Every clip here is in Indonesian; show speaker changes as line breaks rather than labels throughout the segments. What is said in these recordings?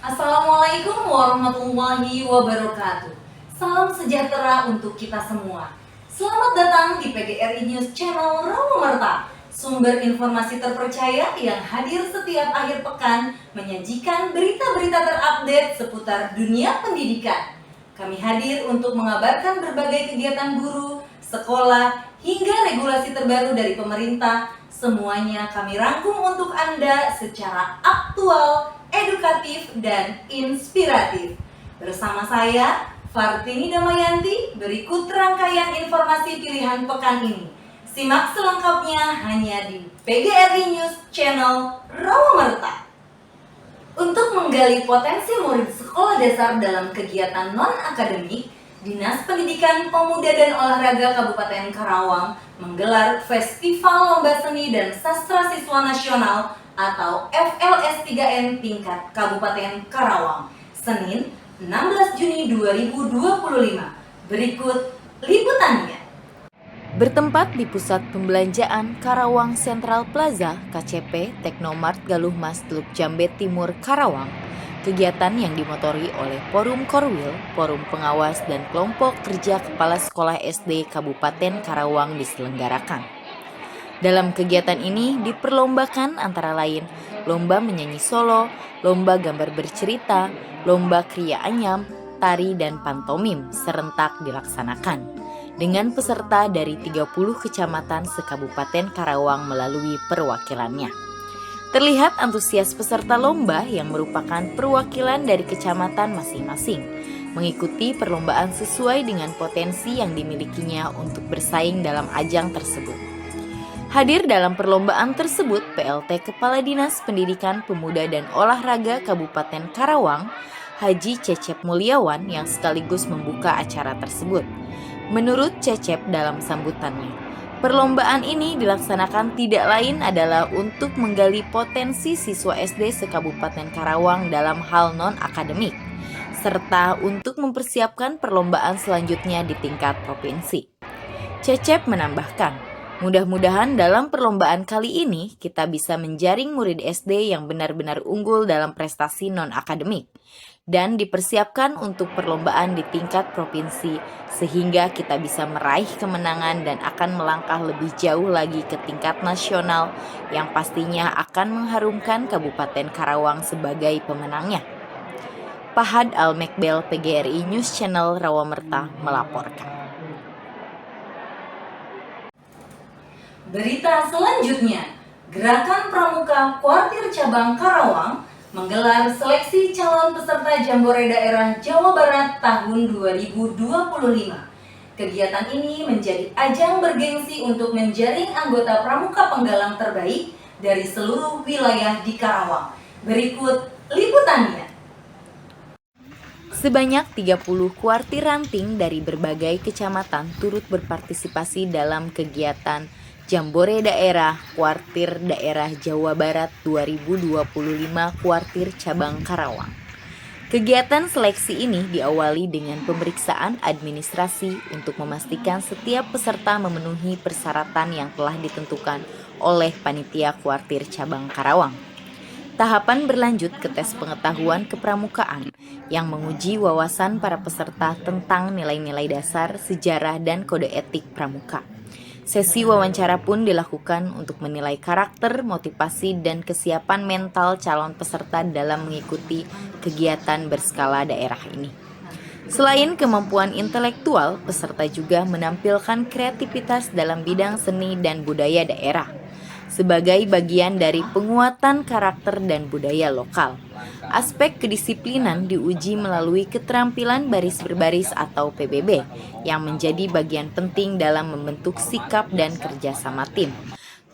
Assalamualaikum warahmatullahi wabarakatuh. Salam sejahtera untuk kita semua. Selamat datang di PGRI News Channel Rawamerta, sumber informasi terpercaya yang hadir setiap akhir pekan menyajikan berita-berita terupdate seputar dunia pendidikan. Kami hadir untuk mengabarkan berbagai kegiatan guru, sekolah, hingga regulasi terbaru dari pemerintah. Semuanya kami rangkum untuk Anda secara aktual, edukatif, dan inspiratif. Bersama saya, Fartini Damayanti, berikut rangkaian informasi pilihan pekan ini. Simak selengkapnya hanya di PGRI News Channel Rawamerta. Untuk menggali potensi murid sekolah dasar dalam kegiatan non-akademik, Dinas Pendidikan Pemuda dan Olahraga Kabupaten Karawang menggelar Festival Lomba Seni dan Sastra Siswa Nasional atau FLS3N tingkat Kabupaten Karawang, Senin 16 Juni 2025. Berikut liputannya.
Bertempat di Pusat Pembelanjaan Karawang Central Plaza KCP Teknomart Galuh Mas Teluk Jambe Timur Karawang, kegiatan yang dimotori oleh Forum Korwil, Forum Pengawas dan Kelompok Kerja Kepala Sekolah SD Kabupaten Karawang diselenggarakan. Dalam kegiatan ini diperlombakan antara lain lomba menyanyi solo, lomba gambar bercerita, lomba kriya anyam, tari dan pantomim serentak dilaksanakan dengan peserta dari 30 kecamatan se-Kabupaten Karawang melalui perwakilannya. Terlihat antusias peserta lomba yang merupakan perwakilan dari kecamatan masing-masing, mengikuti perlombaan sesuai dengan potensi yang dimilikinya untuk bersaing dalam ajang tersebut. Hadir dalam perlombaan tersebut PLT Kepala Dinas Pendidikan Pemuda dan Olahraga Kabupaten Karawang, Haji Cecep Mulyawan yang sekaligus membuka acara tersebut. Menurut Cecep dalam sambutannya, perlombaan ini dilaksanakan tidak lain adalah untuk menggali potensi siswa SD se-Kabupaten Karawang dalam hal non-akademik, serta untuk mempersiapkan perlombaan selanjutnya di tingkat provinsi. Cecep menambahkan, mudah-mudahan dalam perlombaan kali ini kita bisa menjaring murid SD yang benar-benar unggul dalam prestasi non-akademik dan dipersiapkan untuk perlombaan di tingkat provinsi sehingga kita bisa meraih kemenangan dan akan melangkah lebih jauh lagi ke tingkat nasional yang pastinya akan mengharumkan Kabupaten Karawang sebagai pemenangnya. Pahad Al-Mekbel, PGRI News Channel Rawamerta melaporkan.
Berita selanjutnya, Gerakan Pramuka Kuartir Cabang Karawang menggelar seleksi calon peserta Jambore Daerah Jawa Barat tahun 2025. Kegiatan ini menjadi ajang bergengsi untuk menjaring anggota pramuka penggalang terbaik dari seluruh wilayah di Karawang. Berikut liputannya.
Sebanyak 30 kuartir ranting dari berbagai kecamatan turut berpartisipasi dalam kegiatan Jambore Daerah Kuartir Daerah Jawa Barat 2025 Kuartir Cabang Karawang. Kegiatan seleksi ini diawali dengan pemeriksaan administrasi untuk memastikan setiap peserta memenuhi persyaratan yang telah ditentukan oleh Panitia Kuartir Cabang Karawang. Tahapan berlanjut ke tes pengetahuan kepramukaan yang menguji wawasan para peserta tentang nilai-nilai dasar, sejarah, dan kode etik pramuka. Sesi wawancara pun dilakukan untuk menilai karakter, motivasi, dan kesiapan mental calon peserta dalam mengikuti kegiatan berskala daerah ini. Selain kemampuan intelektual, peserta juga menampilkan kreativitas dalam bidang seni dan budaya daerah sebagai bagian dari penguatan karakter dan budaya lokal. Aspek kedisiplinan diuji melalui keterampilan baris berbaris atau PBB yang menjadi bagian penting dalam membentuk sikap dan kerjasama tim.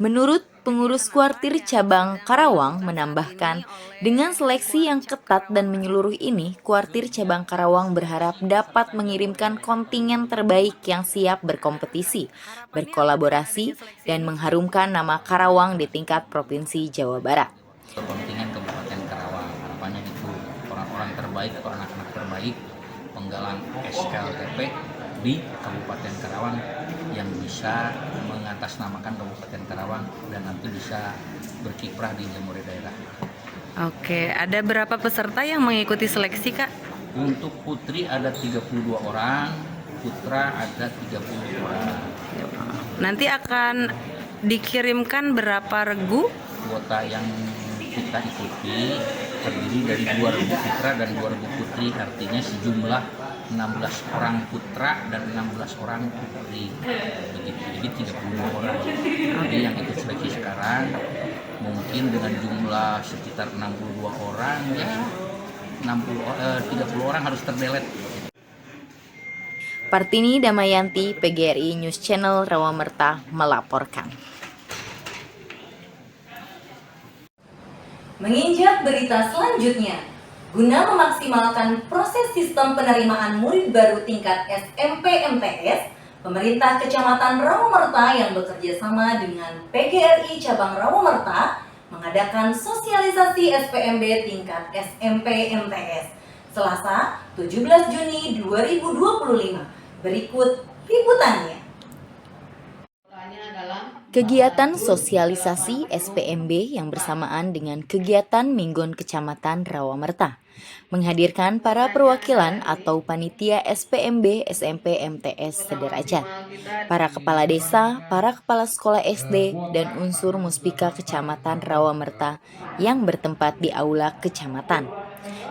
Menurut pengurus Kuartir Cabang Karawang menambahkan, dengan seleksi yang ketat dan menyeluruh ini, Kuartir Cabang Karawang berharap dapat mengirimkan kontingen terbaik yang siap berkompetisi, berkolaborasi, dan mengharumkan nama Karawang di tingkat Provinsi Jawa Barat.
Kontingen Kabupaten Karawang, harapannya itu orang-orang terbaik atau anak-anak terbaik penggalang SLTP di Kabupaten Karawang yang bisa mengatasnamakan Kabupaten Karawang dan nanti bisa berkiprah di Jambore Daerah.
Oke, ada berapa peserta yang mengikuti seleksi, Kak?
Untuk putri ada 32 orang, putra ada 30 orang.
Nanti akan dikirimkan berapa regu?
Kuota yang kita ikuti terdiri dari 2.000 putra dan 2.000 putri, artinya sejumlah 16 orang putra dan 16 orang putri. Begitu, jadi 32 orang. Jadi yang ikut seleksi sekarang mungkin dengan jumlah sekitar 62 orang, ya 30 orang harus terdelet.
Partini Damayanti, PGRI News Channel Rawamerta melaporkan.
Menginjak berita selanjutnya, guna memaksimalkan proses sistem penerimaan murid baru tingkat SMP MTS, pemerintah Kecamatan Rawamerta yang bekerja sama dengan PGRI Cabang Rawamerta mengadakan sosialisasi SPMB tingkat SMP MTS Selasa 17 Juni 2025. Berikut liputannya.
Kegiatan sosialisasi SPMB yang bersamaan dengan kegiatan Minggon Kecamatan Rawamerta menghadirkan para perwakilan atau panitia SPMB SMP MTS sederajat, para kepala desa, para kepala sekolah SD, dan unsur muspika Kecamatan Rawamerta yang bertempat di aula kecamatan.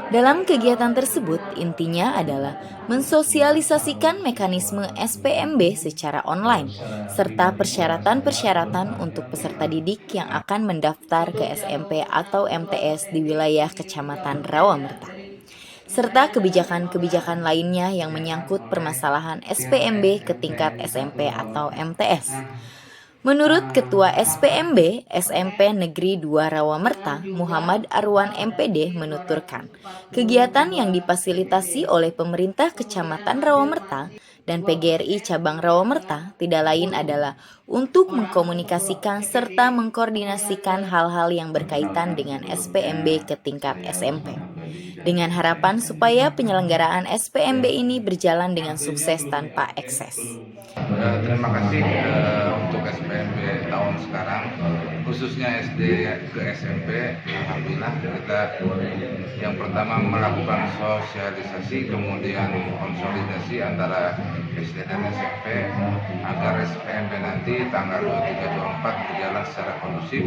Dalam kegiatan tersebut, intinya adalah mensosialisasikan mekanisme SPMB secara online, serta persyaratan-persyaratan untuk peserta didik yang akan mendaftar ke SMP atau MTS di wilayah Kecamatan Rawamerta, serta kebijakan-kebijakan lainnya yang menyangkut permasalahan SPMB ke tingkat SMP atau MTS. Menurut Ketua SPMB SMP Negeri 2 Rawamerta, Muhammad Arwan MPD menuturkan, kegiatan yang difasilitasi oleh pemerintah Kecamatan Rawamerta dan PGRI Cabang Rawamerta tidak lain adalah untuk mengkomunikasikan serta mengkoordinasikan hal-hal yang berkaitan dengan SPMB ke tingkat SMP. Dengan harapan supaya penyelenggaraan SPMB ini berjalan dengan sukses tanpa ekses.
Terima kasih untuk SPMB tahun sekarang, khususnya SD ke SMP. Alhamdulillah kita yang pertama melakukan sosialisasi, kemudian konsolidasi antara SD dan SMP agar SPMB nanti tanggal 23-24 berjalan secara kondusif,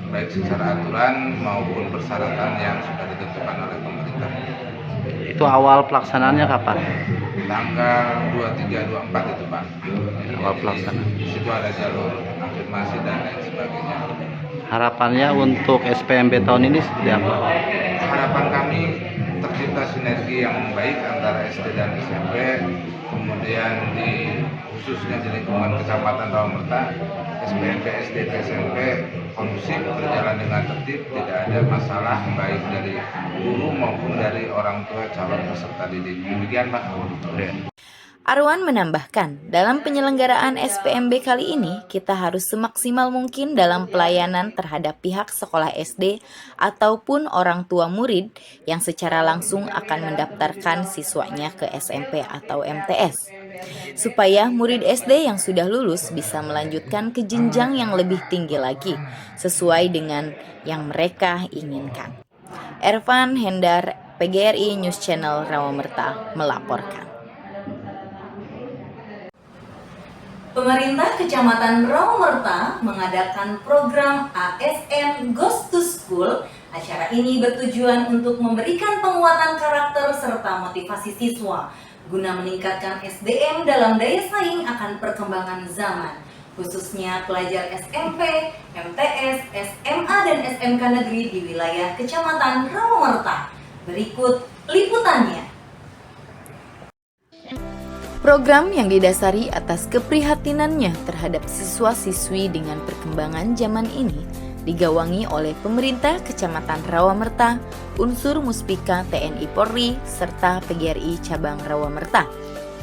baik secara aturan maupun persyaratan yang sudah ditentukan oleh pemerintah.
Itu awal pelaksanaannya kapan?
Tanggal 23-24 itu Pak.
Awal pelaksanaan.
Di situ ada jalur afirmasi dan lain sebagainya.
Harapannya untuk SPMB tahun ini seperti apa?
Harapan kami tercipta sinergi yang baik antara SD dan SMP, kemudian khususnya di lingkungan Kecamatan Rawamerta, SPMB SD ke SMP kondusif, berjalan dengan tertib, tidak ada masalah baik dari guru maupun dari orang tua calon peserta didik. Demikian Pak.
Arwan menambahkan, dalam penyelenggaraan SPMB kali ini, kita harus semaksimal mungkin dalam pelayanan terhadap pihak sekolah SD ataupun orang tua murid yang secara langsung akan mendaftarkan siswanya ke SMP atau MTS. Supaya murid SD yang sudah lulus bisa melanjutkan ke jenjang yang lebih tinggi lagi, sesuai dengan yang mereka inginkan. Ervan Hendar, PGRI News Channel Rawamerta melaporkan.
Pemerintah Kecamatan Rawamerta mengadakan program ASN Goes to School. Acara ini bertujuan untuk memberikan penguatan karakter serta motivasi siswa guna meningkatkan SDM dalam daya saing akan perkembangan zaman, khususnya pelajar SMP, MTS, SMA, dan SMK negeri di wilayah Kecamatan Rawamerta. Berikut liputannya.
Program yang didasari atas keprihatinannya terhadap siswa-siswi dengan perkembangan zaman ini digawangi oleh pemerintah Kecamatan Rawamerta, unsur Muspika TNI Polri, serta PGRI Cabang Rawamerta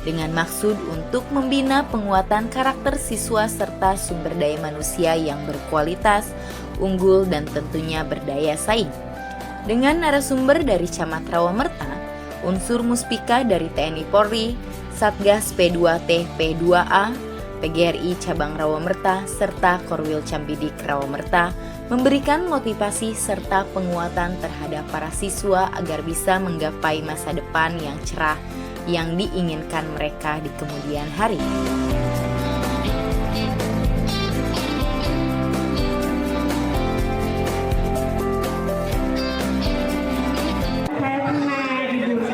dengan maksud untuk membina penguatan karakter siswa serta sumber daya manusia yang berkualitas, unggul, dan tentunya berdaya saing. Dengan narasumber dari Camat Rawamerta, unsur Muspika dari TNI Polri, Satgas P2T P2A, PGRI Cabang Rawamerta serta Korwil Cambidik Rawamerta memberikan motivasi serta penguatan terhadap para siswa agar bisa menggapai masa depan yang cerah yang diinginkan mereka di kemudian hari.
Saya pernah diguru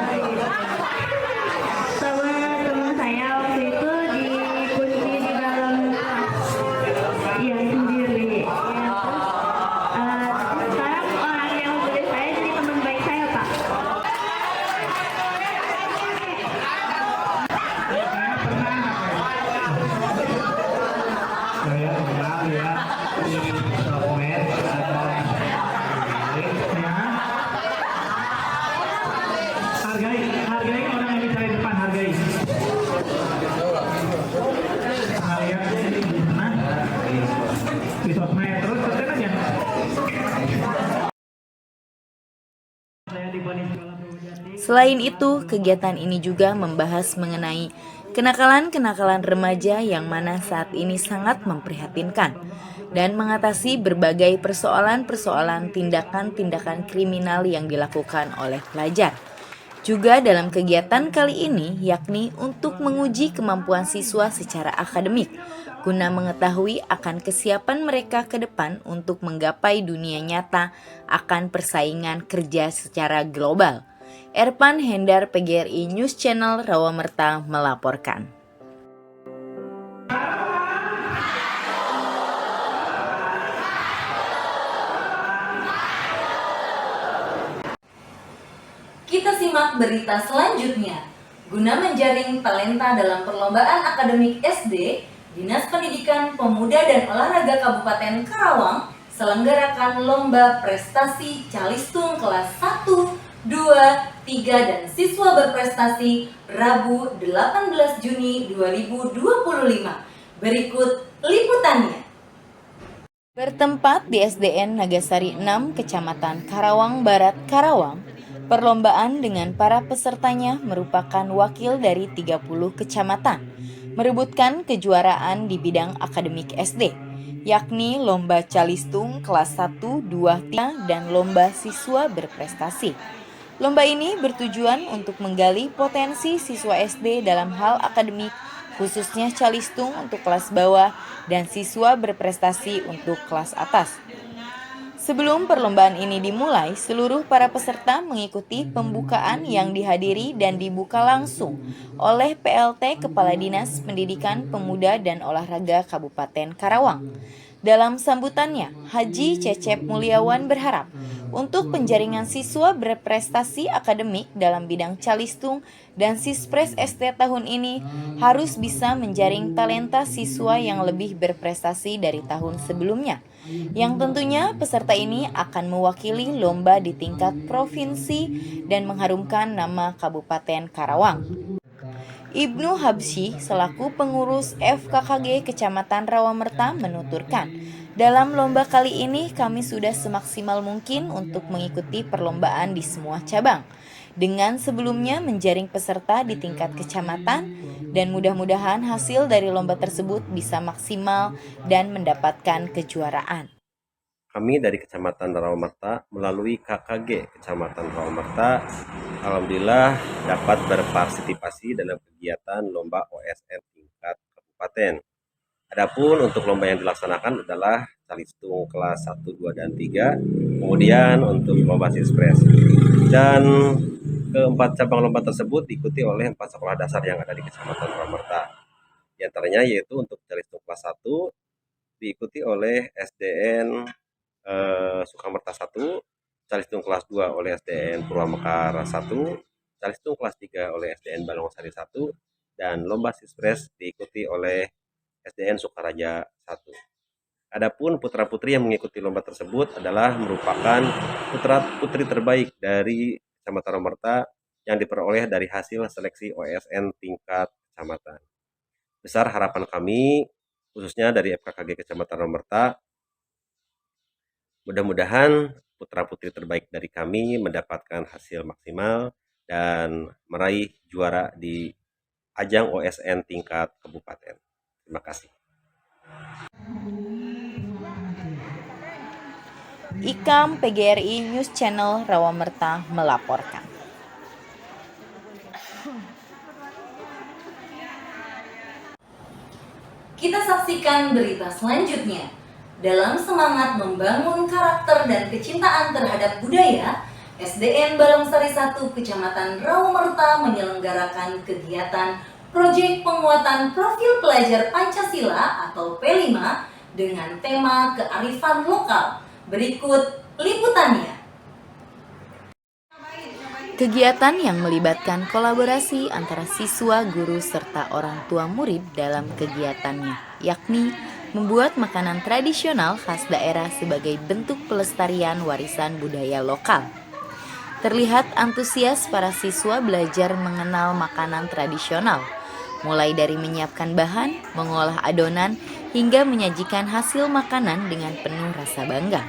sama teman saya waktu itu dikunci di dalam kelas ya sendiri ya terus sekarang orang yang bully saya jadi teman baik saya Pak.
Saya kenal ya di sosmed ada ya. Hargai orang yang di depan, hargai. Nah, lihat di mana di sosmed terus aja. Saya divonis sekolah Purwodadi.
Selain itu, kegiatan ini juga membahas mengenai kenakalan-kenakalan remaja yang mana saat ini sangat memprihatinkan dan mengatasi berbagai persoalan-persoalan tindakan-tindakan kriminal yang dilakukan oleh pelajar. Juga dalam kegiatan kali ini yakni untuk menguji kemampuan siswa secara akademik guna mengetahui akan kesiapan mereka ke depan untuk menggapai dunia nyata akan persaingan kerja secara global. Erpan Hendar, PGRI News Channel Rawamerta melaporkan.
Kita simak berita selanjutnya. Guna menjaring talenta dalam perlombaan akademik SD, Dinas Pendidikan Pemuda dan Olahraga Kabupaten Karawang selenggarakan lomba prestasi Calistung kelas 1, 2, 3 dan siswa berprestasi Rabu 18 Juni 2025. Berikut liputannya.
Bertempat di SDN Nagasari 6, Kecamatan Karawang Barat, Karawang, perlombaan dengan para pesertanya merupakan wakil dari 30 kecamatan, merebutkan kejuaraan di bidang akademik SD, yakni Lomba Calistung kelas 1, 2, 3, dan Lomba Siswa Berprestasi. Lomba ini bertujuan untuk menggali potensi siswa SD dalam hal akademik, khususnya Calistung untuk kelas bawah dan siswa berprestasi untuk kelas atas. Sebelum perlombaan ini dimulai, seluruh para peserta mengikuti pembukaan yang dihadiri dan dibuka langsung oleh PLT Kepala Dinas Pendidikan Pemuda dan Olahraga Kabupaten Karawang. Dalam sambutannya, Haji Cecep Mulyawan berharap untuk penjaringan siswa berprestasi akademik dalam bidang Calistung dan Sispres SD tahun ini harus bisa menjaring talenta siswa yang lebih berprestasi dari tahun sebelumnya. Yang tentunya peserta ini akan mewakili lomba di tingkat provinsi dan mengharumkan nama Kabupaten Karawang. Ibnu Habsyi selaku pengurus FKKG Kecamatan Rawamerta menuturkan, dalam lomba kali ini kami sudah semaksimal mungkin untuk mengikuti perlombaan di semua cabang, dengan sebelumnya menjaring peserta di tingkat kecamatan, dan mudah-mudahan hasil dari lomba tersebut bisa maksimal dan mendapatkan kejuaraan.
Kami dari Kecamatan Rawamerta melalui KKG Kecamatan Rawamerta alhamdulillah dapat berpartisipasi dalam kegiatan lomba OSN tingkat kabupaten. Adapun untuk lomba yang dilaksanakan adalah Calistung kelas 1, 2, dan 3, kemudian untuk lomba Sispres. Dan keempat cabang lomba tersebut diikuti oleh 4 sekolah dasar yang ada di Kecamatan Rawamerta. Di antaranya yaitu untuk Calistung kelas 1 diikuti oleh SDN Sukamerta 1, Calistung kelas 2 oleh SDN Purwamekar 1, Calistung kelas 3 oleh SDN Balongasari 1, dan lomba Sispres diikuti oleh SDN Sukaraja 1. Adapun putra-putri yang mengikuti lomba tersebut adalah merupakan putra-putri terbaik dari Kecamatan Rawamerta yang diperoleh dari hasil seleksi OSN tingkat kecamatan. Besar harapan kami, khususnya dari FKKG Kecamatan Rawamerta, mudah-mudahan putra-putri terbaik dari kami mendapatkan hasil maksimal dan meraih juara di ajang OSN tingkat kabupaten. Terima kasih.
Ikam PGRI News Channel Rawamerta melaporkan.
Kita saksikan berita selanjutnya. Dalam semangat membangun karakter dan kecintaan terhadap budaya, SDN Balongsari 1 Kecamatan Rawamerta menyelenggarakan kegiatan proyek penguatan profil pelajar Pancasila atau P5 dengan tema kearifan lokal. Berikut liputannya.
Kegiatan yang melibatkan kolaborasi antara siswa, guru, serta orang tua murid dalam kegiatannya, yakni membuat makanan tradisional khas daerah sebagai bentuk pelestarian warisan budaya lokal. Terlihat antusias para siswa belajar mengenal makanan tradisional, mulai dari menyiapkan bahan, mengolah adonan, hingga menyajikan hasil makanan dengan penuh rasa bangga.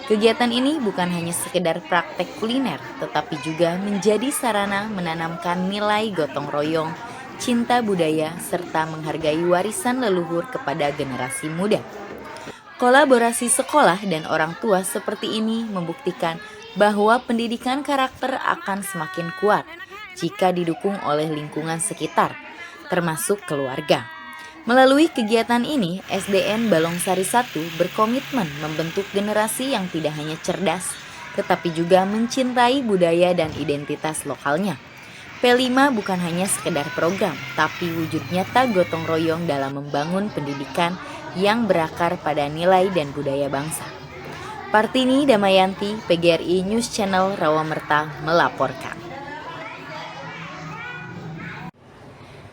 Kegiatan ini bukan hanya sekedar praktek kuliner, tetapi juga menjadi sarana menanamkan nilai gotong royong, cinta budaya, serta menghargai warisan leluhur kepada generasi muda. Kolaborasi sekolah dan orang tua seperti ini membuktikan bahwa pendidikan karakter akan semakin kuat jika didukung oleh lingkungan sekitar, termasuk keluarga. Melalui kegiatan ini, SDN Balongsari 1 berkomitmen membentuk generasi yang tidak hanya cerdas, tetapi juga mencintai budaya dan identitas lokalnya. P5 bukan hanya sekedar program, tapi wujud nyata gotong royong dalam membangun pendidikan yang berakar pada nilai dan budaya bangsa. Partini Damayanti, PGRI News Channel Rawamerta melaporkan.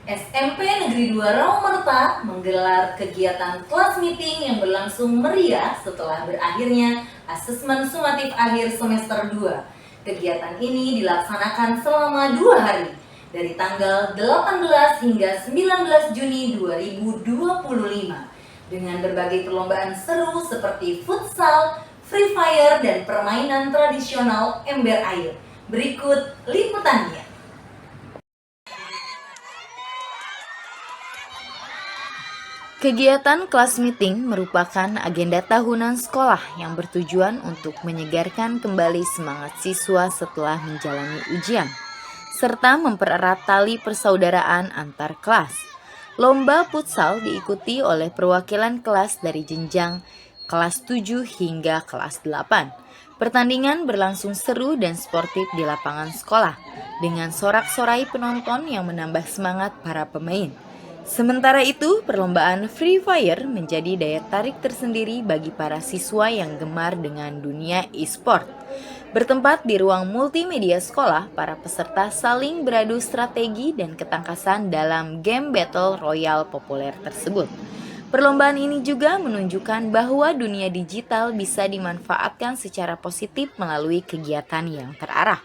SMP Negeri 2 Rawamerta menggelar kegiatan kelas meeting yang berlangsung meriah setelah berakhirnya asesmen sumatif akhir semester 2. Kegiatan ini dilaksanakan selama 2 hari, dari tanggal 18 hingga 19 Juni 2025, dengan berbagai perlombaan seru seperti futsal, free fire, dan permainan tradisional ember air. Berikut liputannya.
Kegiatan kelas meeting merupakan agenda tahunan sekolah yang bertujuan untuk menyegarkan kembali semangat siswa setelah menjalani ujian, serta mempererat tali persaudaraan antar kelas. Lomba futsal diikuti oleh perwakilan kelas dari jenjang kelas 7 hingga kelas 8. Pertandingan berlangsung seru dan sportif di lapangan sekolah, dengan sorak-sorai penonton yang menambah semangat para pemain. Sementara itu, perlombaan Free Fire menjadi daya tarik tersendiri bagi para siswa yang gemar dengan dunia e-sport. Bertempat di ruang multimedia sekolah, para peserta saling beradu strategi dan ketangkasan dalam game battle royale populer tersebut. Perlombaan ini juga menunjukkan bahwa dunia digital bisa dimanfaatkan secara positif melalui kegiatan yang terarah.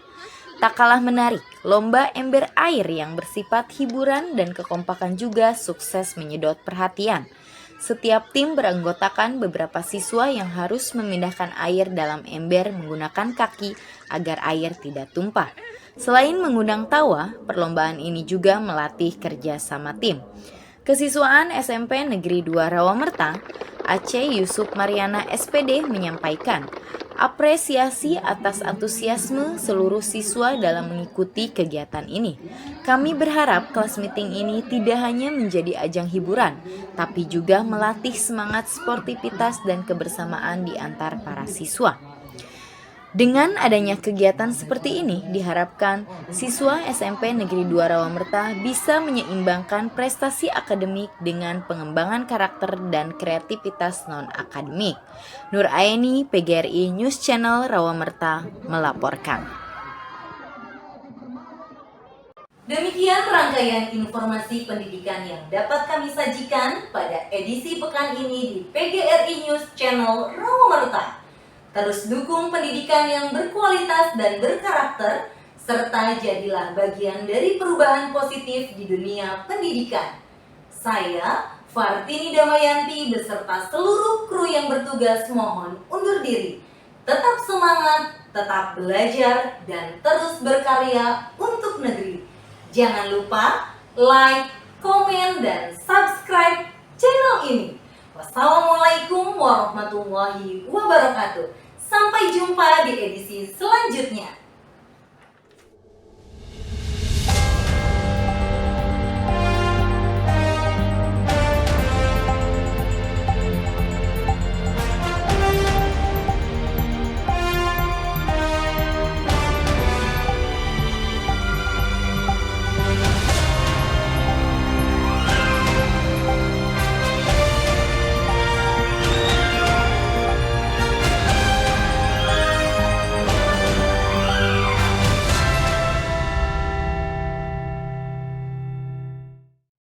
Tak kalah menarik, lomba ember air yang bersifat hiburan dan kekompakan juga sukses menyedot perhatian. Setiap tim beranggotakan beberapa siswa yang harus memindahkan air dalam ember menggunakan kaki agar air tidak tumpah. Selain mengundang tawa, perlombaan ini juga melatih kerja sama tim. Kesiswaan SMP Negeri 2 Rawamerta, Aceh Yusuf Mariana SPD menyampaikan apresiasi atas antusiasme seluruh siswa dalam mengikuti kegiatan ini. Kami berharap kelas meeting ini tidak hanya menjadi ajang hiburan, tapi juga melatih semangat sportivitas dan kebersamaan di antar para siswa. Dengan adanya kegiatan seperti ini, diharapkan siswa SMP Negeri 2 Rawamerta bisa menyeimbangkan prestasi akademik dengan pengembangan karakter dan kreativitas non-akademik. Nur Aini, PGRI News Channel Rawamerta melaporkan.
Demikian rangkaian informasi pendidikan yang dapat kami sajikan pada edisi pekan ini di PGRI News Channel Rawamerta. Terus dukung pendidikan yang berkualitas dan berkarakter, serta jadilah bagian dari perubahan positif di dunia pendidikan. Saya, Partini Damayanti, beserta seluruh kru yang bertugas mohon undur diri. Tetap semangat, tetap belajar, dan terus berkarya untuk negeri. Jangan lupa like, komen, dan subscribe channel ini. Wassalamualaikum warahmatullahi wabarakatuh. Sampai jumpa di edisi selanjutnya.